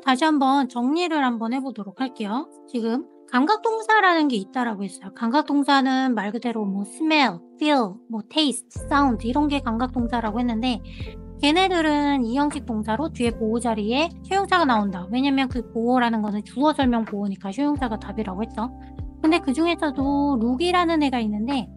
다시 한번 정리를 한번 해 보도록 할게요. 지금 감각동사라는 게 있다라고 했어요. 감각동사는 말 그대로 뭐 smell, feel, 뭐 taste, sound 이런 게 감각동사라고 했는데 걔네들은 이형식 동사로 뒤에 보호 자리에 수용사가 나온다. 왜냐면 그 보호라는 거는 주어 설명 보호니까 수용사가 답이라고 했죠. 근데 그중에서도 룩이라는 애가 있는데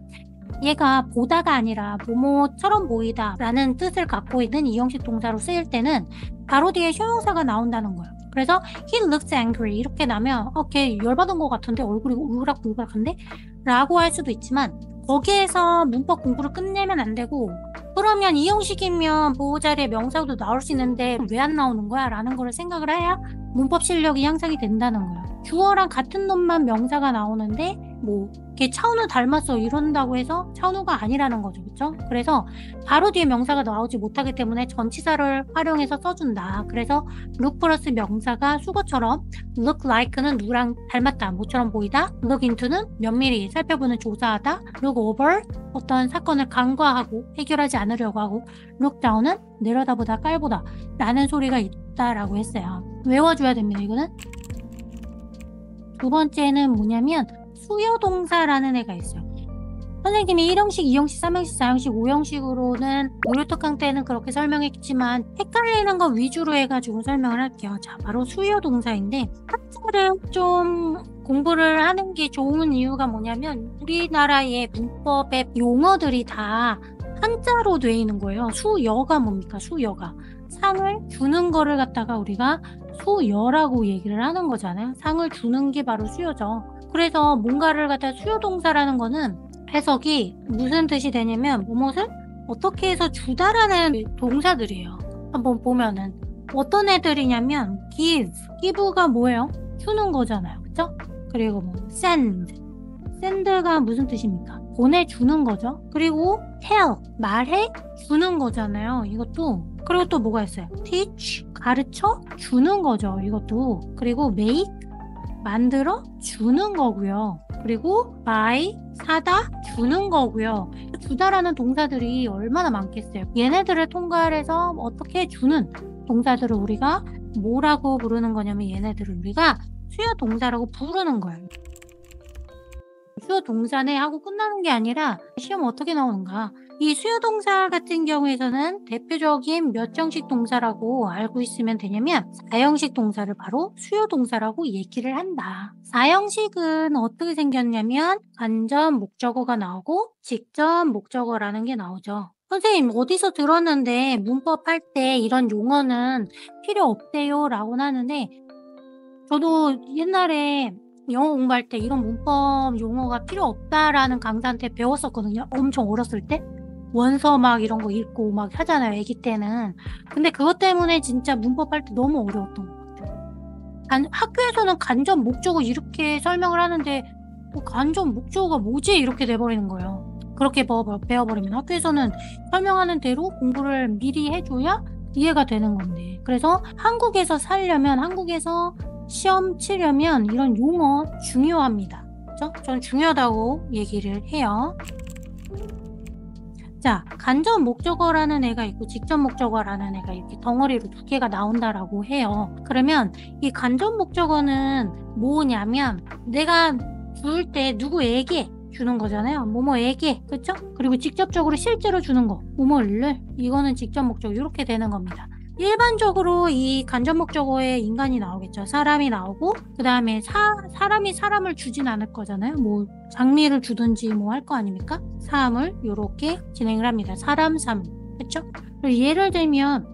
얘가 보다가 아니라 뭐뭐처럼 보이다 라는 뜻을 갖고 있는 이형식 동사로 쓰일 때는 바로 뒤에 형용사가 나온다는 거예요. 그래서 he looks angry 이렇게 나면 걔 열받은 것 같은데 얼굴이 우락부락한데? 라고 할 수도 있지만 거기에서 문법 공부를 끝내면 안 되고 그러면 이 형식이면 보호 자리에 명사도 나올 수 있는데 왜 안 나오는 거야? 라는 걸 생각을 해야 문법 실력이 향상이 된다는 거예요. 주어랑 같은 놈만 명사가 나오는데 뭐 걔 차은우 닮았어 이런다고 해서 차은우가 아니라는 거죠. 그쵸? 그래서 바로 뒤에 명사가 나오지 못하기 때문에 전치사를 활용해서 써준다. 그래서 look 플러스 명사가 수거처럼 look like는 누구랑 닮았다. 뭐처럼 보이다. look into는 면밀히 살펴보는 조사하다. look over 어떤 사건을 간과하고 해결하지 않으려고 하고 look down은 내려다보다 깔보다 라는 소리가 있다라고 했어요. 외워줘야 됩니다. 이거는. 두 번째는 뭐냐면 수요동사라는 애가 있어요. 선생님이 1형식, 2형식, 3형식, 4형식, 5형식으로는 무료특강 때는 그렇게 설명했지만 헷갈리는 거 위주로 해가지고 설명을 할게요. 자, 바로 수요동사인데 한자를 좀 공부를 하는 게 좋은 이유가 뭐냐면 우리나라의 문법의 용어들이 다 한자로 돼 있는 거예요. 수여가 뭡니까? 수여가. 상을 주는 거를 갖다가 우리가 수여라고 얘기를 하는 거잖아요. 상을 주는 게 바로 수여죠. 그래서 뭔가를 갖다 수요동사라는 거는 해석이 무슨 뜻이 되냐면 무엇을 어떻게 해서 주다라는 동사들이에요. 한번 보면은 어떤 애들이냐면 give가 뭐예요? 주는 거잖아요. 그쵸? 그리고 뭐 send가 무슨 뜻입니까? 보내주는 거죠. 그리고 tell 말해 주는 거잖아요. 이것도. 그리고 또 뭐가 있어요? teach 가르쳐 주는 거죠. 이것도. 그리고 make 만들어 주는 거고요. 그리고 buy 사다 주는 거고요. 주다라는 동사들이 얼마나 많겠어요. 얘네들을 통괄해서 어떻게 주는 동사들을 우리가 뭐라고 부르는 거냐면 얘네들을 우리가 수요 동사라고 부르는 거예요. 수요 동사네 하고 끝나는 게 아니라 시험 어떻게 나오는가. 이 수요 동사 같은 경우에서는 대표적인 몇 형식 동사라고 알고 있으면 되냐면 4형식 동사를 바로 수요 동사라고 얘기를 한다. 4형식은 어떻게 생겼냐면 간접 목적어가 나오고 직접 목적어라는 게 나오죠. 선생님 어디서 들었는데 문법 할 때 이런 용어는 필요 없대요 라고 하는데 저도 옛날에 영어 공부할 때 이런 문법 용어가 필요 없다라는 강사한테 배웠었거든요. 엄청 어렸을 때. 원서 막 이런 거 읽고 막 하잖아요. 아기 때는. 근데 그것 때문에 진짜 문법 할 때 너무 어려웠던 것 같아요. 학교에서는 간접 목적어 이렇게 설명을 하는데 간접 목적어가 뭐지? 이렇게 돼버리는 거예요. 그렇게 배워버리면 학교에서는 설명하는 대로 공부를 미리 해줘야 이해가 되는 건데. 그래서 한국에서 살려면 한국에서 시험 치려면 이런 용어 중요합니다. 그렇죠? 전 중요하다고 얘기를 해요. 자, 간접 목적어라는 애가 있고 직접 목적어라는 애가 이렇게 덩어리로 두 개가 나온다라고 해요. 그러면 이 간접 목적어는 뭐냐면 내가 줄 때 누구에게 주는 거잖아요. 뭐뭐에게, 그렇죠? 그리고 직접적으로 실제로 주는 거, 뭐뭐를 이거는 직접 목적어 이렇게 되는 겁니다. 일반적으로 이 간접 목적어에 인간이 나오겠죠. 사람이 나오고 그 다음에 사람이 사람을 주진 않을 거잖아요. 뭐 장미를 주든지 뭐 할 거 아닙니까? 사람을 이렇게 진행을 합니다. 사람, 삶. 그렇죠? 예를 들면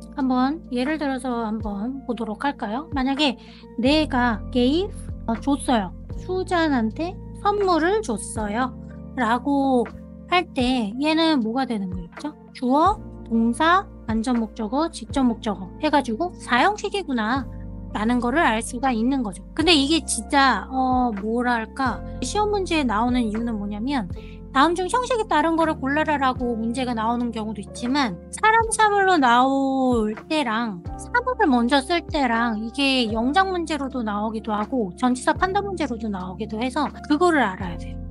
예를 들어서 한번 보도록 할까요? 만약에 내가 gave 줬어요. 수잔한테 선물을 줬어요. 라고 할 때 얘는 뭐가 되는 거겠죠? 주어, 동사, 간접 목적어, 직접 목적어 해가지고 4형식이구나 라는 거를 알 수가 있는 거죠. 근데 이게 진짜 뭐랄까 시험 문제에 나오는 이유는 뭐냐면 다음 중 형식이 다른 거를 골라라라고 문제가 나오는 경우도 있지만 사람 사물로 나올 때랑 사물을 먼저 쓸 때랑 이게 영작 문제로도 나오기도 하고 전치사 판단 문제로도 나오기도 해서 그거를 알아야 돼요.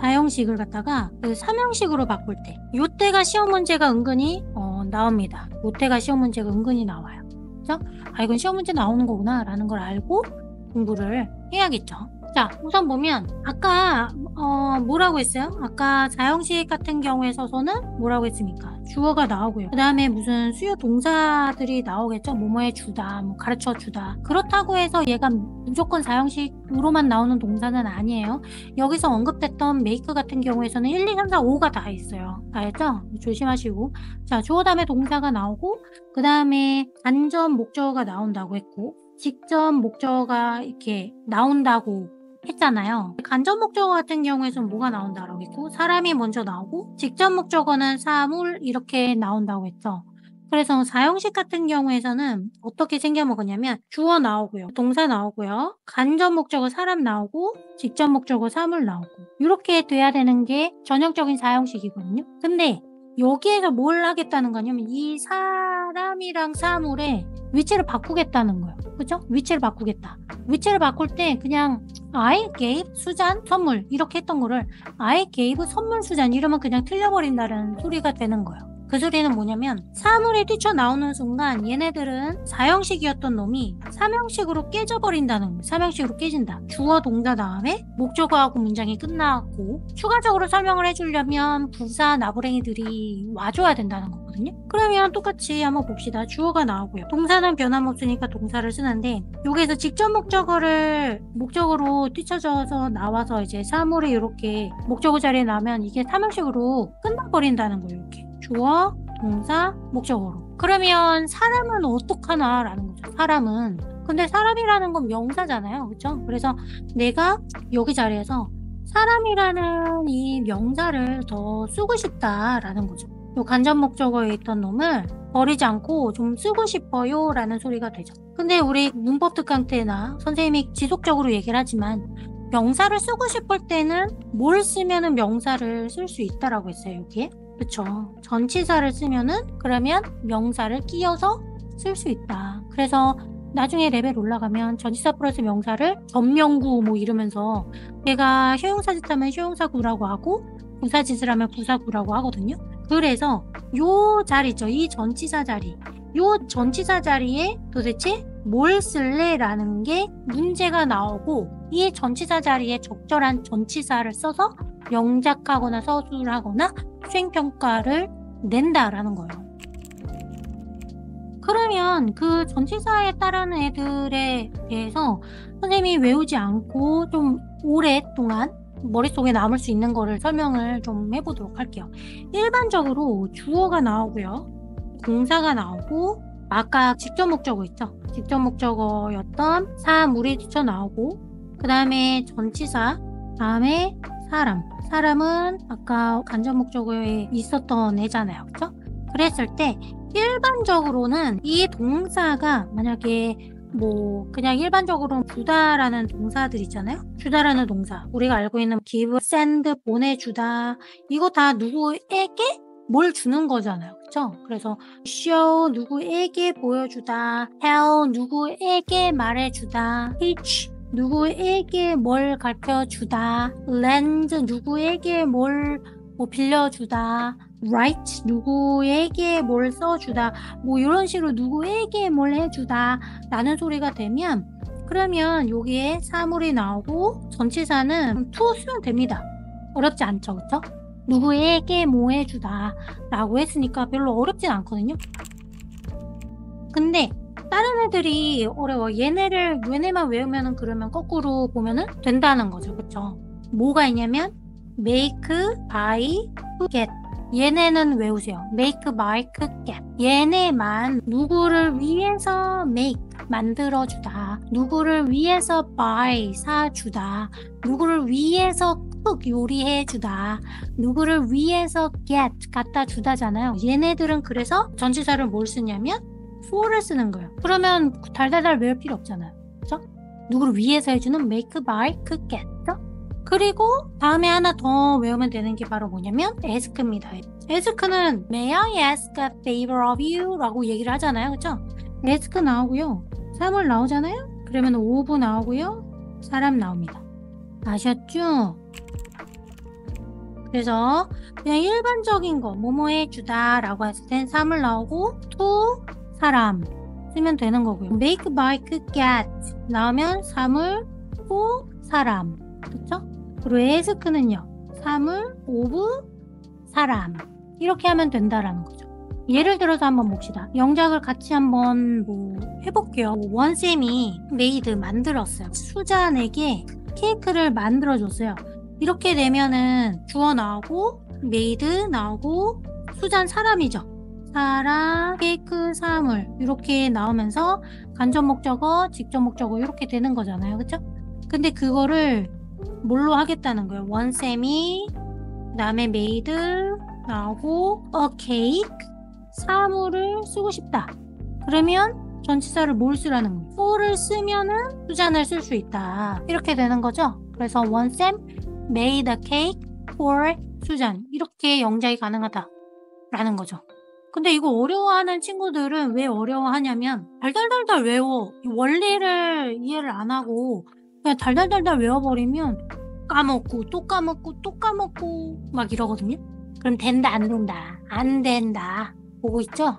4형식을 갖다가 3형식으로 바꿀 때 요때가 시험 문제가 은근히 나옵니다. 요때가 시험 문제가 은근히 나와요. 그죠? 아, 이건 시험 문제 나오는 거구나 라는 걸 알고 공부를 해야겠죠. 자, 우선 보면 아까 뭐라고 했어요? 아까 사형식 같은 경우에 있어서는 뭐라고 했습니까? 주어가 나오고요. 그 다음에 무슨 수요 동사들이 나오겠죠? 뭐뭐해 주다, 뭐 가르쳐 주다. 그렇다고 해서 얘가 무조건 사형식으로만 나오는 동사는 아니에요. 여기서 언급됐던 make 같은 경우에서는 1, 2, 3, 4, 5가 다 있어요. 알죠? 조심하시고. 자, 주어 다음에 동사가 나오고 그 다음에 간접 목적어가 나온다고 했고 직접 목적어가 이렇게 나온다고 했잖아요. 간접 목적어 같은 경우에는 뭐가 나온다라고 했고 사람이 먼저 나오고 직접 목적어는 사물 이렇게 나온다고 했죠. 그래서 사형식 같은 경우에서는 어떻게 생겨 먹었냐면 주어 나오고요. 동사 나오고요. 간접 목적어 사람 나오고 직접 목적어 사물 나오고 이렇게 돼야 되는 게 전형적인 사형식이거든요. 근데 여기에서 뭘 하겠다는 거냐면 이 사람이랑 사물의 위치를 바꾸겠다는 거예요. 그죠? 위치를 바꾸겠다. 위치를 바꿀 때 그냥 I gave 수잔 선물 이렇게 했던 거를 I gave 선물 수잔 이러면 그냥 틀려버린다는 소리가 되는 거예요. 그 소리는 뭐냐면 사물이 뛰쳐나오는 순간 얘네들은 사형식이었던 놈이 삼형식으로 깨져버린다는 거예요. 삼형식으로 깨진다. 주어 동사 다음에 목적어하고 문장이 끝나고 추가적으로 설명을 해주려면 부사 나부랭이들이 와줘야 된다는 거거든요. 그러면 똑같이 한번 봅시다. 주어가 나오고요. 동사는 변함없으니까 동사를 쓰는데 여기에서 직접 목적어로 뛰쳐져서 나와서 이제 사물이 이렇게 목적어 자리에 나면 이게 삼형식으로 끝나버린다는 거예요. 이렇게. 주어, 동사, 목적어로. 그러면 사람은 어떡하나 라는 거죠. 사람은. 근데 사람이라는 건 명사잖아요. 그렇죠? 그래서 내가 여기 자리에서 사람이라는 이 명사를 더 쓰고 싶다라는 거죠. 요 간접 목적어에 있던 놈을 버리지 않고 좀 쓰고 싶어요 라는 소리가 되죠. 근데 우리 문법 특강 때나 선생님이 지속적으로 얘기를 하지만 명사를 쓰고 싶을 때는 뭘 쓰면은 명사를 쓸 수 있다라고 했어요. 여기에. 그쵸. 전치사를 쓰면은 그러면 명사를 끼워서 쓸 수 있다. 그래서 나중에 레벨 올라가면 전치사 플러스 명사를 전명구 뭐 이러면서 내가 효용사 짓하면 효용사구라고 하고 부사 짓을 하면 부사구라고 하거든요. 그래서 요 자리죠. 이 전치사 자리. 요 전치사 자리에 도대체 뭘 쓸래? 라는 게 문제가 나오고 이 전치사 자리에 적절한 전치사를 써서 명작하거나 서술하거나 수행평가를 낸다라는 거예요. 그러면 그 전치사에 따르는 애들에 대해서 선생님이 외우지 않고 좀 오랫동안 머릿속에 남을 수 있는 거를 설명을 좀 해보도록 할게요. 일반적으로 주어가 나오고요. 동사가 나오고 아까 직접 목적어 있죠? 직접 목적어였던 사물이 뛰쳐 나오고 그 다음에 전치사 다음에 사람은 아까 간접 목적어에 있었던 애잖아요. 그쵸? 그랬을 때 일반적으로는 이 동사가 만약에 뭐 그냥 일반적으로 주다라는 동사들 있잖아요. 주다라는 동사 우리가 알고 있는 give, send, 보내주다 이거 다 누구에게 뭘 주는 거잖아요. 그쵸? 그래서 show 누구에게 보여주다, tell 누구에게 말해주다, teach 누구에게 뭘 가르쳐주다, lend 누구에게 뭘 뭐 빌려주다, write 누구에게 뭘 써주다, 뭐 이런 식으로 누구에게 뭘 해주다 라는 소리가 되면 그러면 여기에 사물이 나오고 전치사는 to 쓰면 됩니다. 어렵지 않죠, 그쵸? 누구에게 뭐 해주다 라고 했으니까 별로 어렵진 않거든요. 근데 다른 애들이 어려워. 얘네만 외우면은 그러면 거꾸로 보면은 된다는 거죠. 그쵸? 뭐가 있냐면 make, buy, get. 얘네는 외우세요. make, buy, get. 얘네만 누구를 위해서 make, 만들어주다. 누구를 위해서 buy, 사주다. 누구를 위해서 cook, 요리해주다. 누구를 위해서 get, 갖다 주다잖아요. 얘네들은 그래서 전치사를 뭘 쓰냐면 for를 쓰는 거예요. 그러면 달달달 외울 필요 없잖아요. 그렇죠? 누구를 위해서 해주는 make, buy, get. 그리고 다음에 하나 더 외우면 되는 게 바로 뭐냐면 ask입니다. ask는 may I ask a favor of you? 라고 얘기를 하잖아요. 그렇죠? ask 나오고요. 사물 나오잖아요. 그러면 of 나오고요. 사람 나옵니다. 아셨죠? 그래서 그냥 일반적인 거 뭐뭐 해주다 라고 했을 땐 사물 나오고 to 사람 쓰면 되는 거고요. make, bike, get 나오면 사물, 고 사람. 그쵸? 그리고 ask는요. 사물, of, 사람. 이렇게 하면 된다라는 거죠. 예를 들어서 한번 봅시다. 영작을 같이 한번 해볼게요. 원쌤이 메이드 만들었어요. 수잔에게 케이크를 만들어줬어요. 이렇게 되면은 주어 나오고 메이드 나오고 수잔 사람이죠. 사람, 케이크, 사물 이렇게 나오면서 간접 목적어, 직접 목적어 이렇게 되는 거잖아요. 그쵸? 근데 그거를 뭘로 하겠다는 거예요. 원쌤이 그다음에 메이드 나오고 a cake 사물을 쓰고 싶다. 그러면 전치사를 뭘 쓰라는 거예요? for를 쓰면은 수잔을 쓸 수 있다. 이렇게 되는 거죠. 그래서 원쌤 made a cake for 수잔 이렇게 영작이 가능하다라는 거죠. 근데 이거 어려워하는 친구들은 왜 어려워하냐면 달달달달 외워. 원리를 이해를 안 하고 그냥 달달달달 외워버리면 까먹고 또 까먹고 또 까먹고 막 이러거든요. 그럼 된다 안 된다 안 된다 보고 있죠?